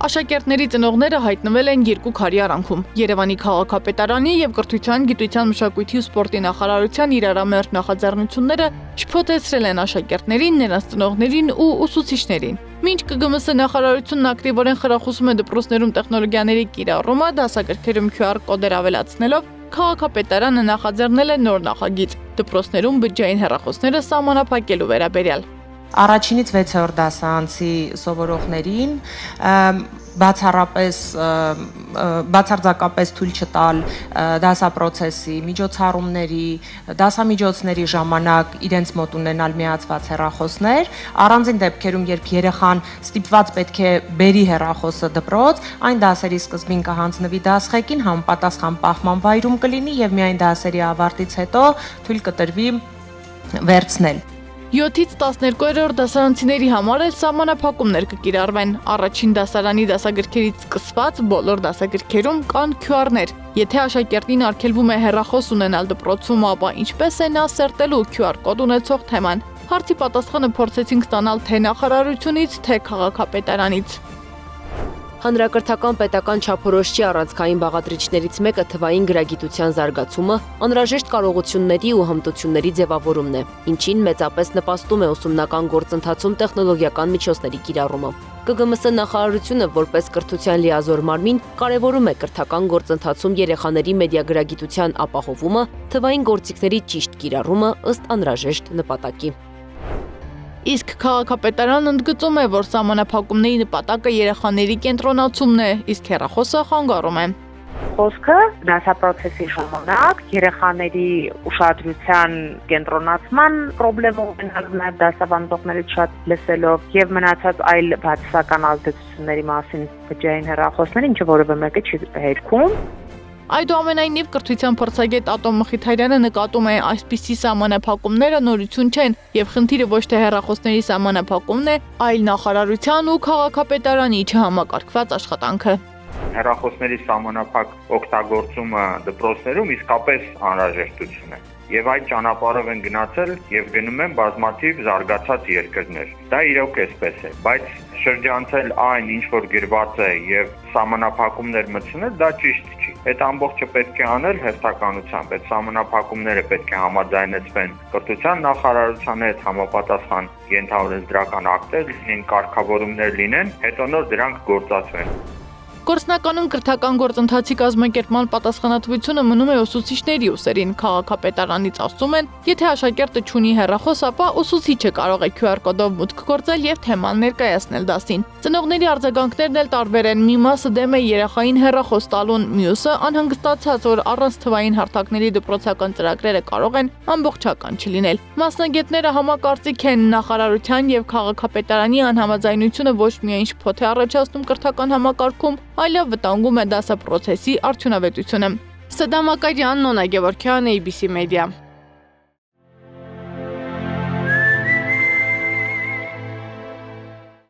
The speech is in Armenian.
Աշակերտների ծնողները հայտնվել են երկու քարի արանքում։ Երևանի քաղաքապետարանի եւ Կրթության, գիտության, մշակույթի ու սպորտի նախարարության իրարամերժ նախաձեռնությունները շփոթեցրել են աշակերտներին, նրանց ծնողներին ու ուսուցիչներին։ Մինչ ԿԳՄՍ նախարարությունն ակտիվորեն խրախուսում է դպրոցներում տեխնոլոգիաների կիրառումը, դասագրքերում QR կոդեր ավելացնելով, քաղաքապետարանը նախաձեռնել է նոր նախագիծ՝ դպրոցներում բջջային հեռախոսները սահմանափակելու վերաբերյալ։ Առաջինից 6-րդ դասարանցի սովորողներին բացարձակապես թույլ չտալ դասապրոցեսի, միջոցառումների, դասամիջոցների ժամանակ իրենց մոտ ունենալ միացված հեռախոսներ, առանձին դեպքերում, երբ երեխան ստիպված պետք է բերի հեռախոսը դպրոց, այն դասերի սկզբին կհանձնվի դասղեկին, համապատասխան պահման վայրում կլինի եւ միայն դասերի ավարտից հետո թույլ կտրվի վերցնել։ 7-ից 12-րդ դասարանցիների համար էլ սահմանափակումներ կկիրառվեն։ Առաջին դասարանի դասագրքերից սկսված բոլոր դասագրքերում կան QR-ներ։ Եթե աշակերտին արգելվում է հեռախոս ունենալ դպրոցում, ապա ինչպես է նա սերտելու QR կոդ ունեցող թեման։ Հարցի պատասխանը փորձեցինք ստանալ թե նախարարությունից, թե քաղաքապետարանից։ Հանրակրթական պետական չափորոշիչի առանցքային բաղադրիչներից մեկը թվային գրագիտության զարգացումը, անհրաժեշտ կարողությունների ու հմտությունների ձևավորումն է, ինչին մեծապես նպաստում է ուսումնական գործընթացում տեխնոլոգիական միջոցների կիրառումը։ ԿԳՄՍ նախարարությունը որպես կրթության լիազոր մարմին կարևորում է կրթական գործընթացում երեխաների մեդիագրագիտության ապահովումը, թվային գործիքների ճիշտ կիրառումը ըստ անհրաժեշտ նպատակի։ Իսկ քաղաքապետարանն ընդգծում է, որ սահմանափակումների նպատակը երեխաների կենտրոնացումն է, իսկ հեռախոսը խանգարում է։ Խոսքը դասապրոցեսի ժամանակ երեխաների ուշադրության կենտրոնացման խնդրեմ ունենալ նաև դասավանդողներից շատ լսելով եւ մնացած այլ բացասական ազդեցությունների մասին բջջային հեռախոսներ, ինչը որևէ մեկը չի հերքում։ Այդուամենայնիվ կրթության փորձագետ Ատոմ Մխիթարյանը նկատում է այսպիսի սահմանափակումները նորություն չեն եւ խնդիրը ոչ թե հեռախոսների սահմանափակումն է, այլ նախարարության ու քաղաքապետարանի չհամակարգված աշխատանքը։ Հեռախոսների սահմանափակ օգտագործումը դպրոցներում իսկապես անհրաժեշտություն է։ Եվ այդ ճանապարհով են գնացել եւ գնում են բազմաթիվ զարգացած երկրներ։ Դա իրոք էսպես է, բայց շրջանցել այն, ինչ որ գրված է եւ սահմանափակումներ մտցնել, դա ճիշտ չի։ Այդ ամբողջը պետք է անել հերթականությամբ, այդ սահմանափակումները պետք է համաձայնեցվեն կրթության նախարարության հետ, համապատասխան ենթաօրենսդրական ակտեր լինեն, կարգավորումներ լինեն, հետո նոր դրանք գործածվեն։ Գործնականում կրթական գործընթացի կազմակերպման պատասխանատվությունը մնում է ուսուցիչների ուսերին։ Քաղաքապետարանից ասում են, եթե աշակերտը չունի հեռախոս, ապա ուսուցիչը կարող է QR կոդով մուտք գործել եւ թեման ներկայացնել դասին։ Ծնողների արձագանքներն էլ տարբեր են։ Մի մասը դեմ է երեխային հեռախոս տալուն, մյուսը անհանգստացած, որ առանց թվային հարթակների դպրոցական ծրագրերը կարող են ամբողջական չլինել։ Մասնագետները համակարծիք են, նախարարության եւ քաղաքապետարանի անհամաձայնությունը ոչ միայն շփոթ է առաջացնում կրթական համակարգում, այլև վտանգում է դասապրոցեսի արդյունավետությունը։ Սադամ Ակարյան, Նոնա Գևորգյան, ABC Media։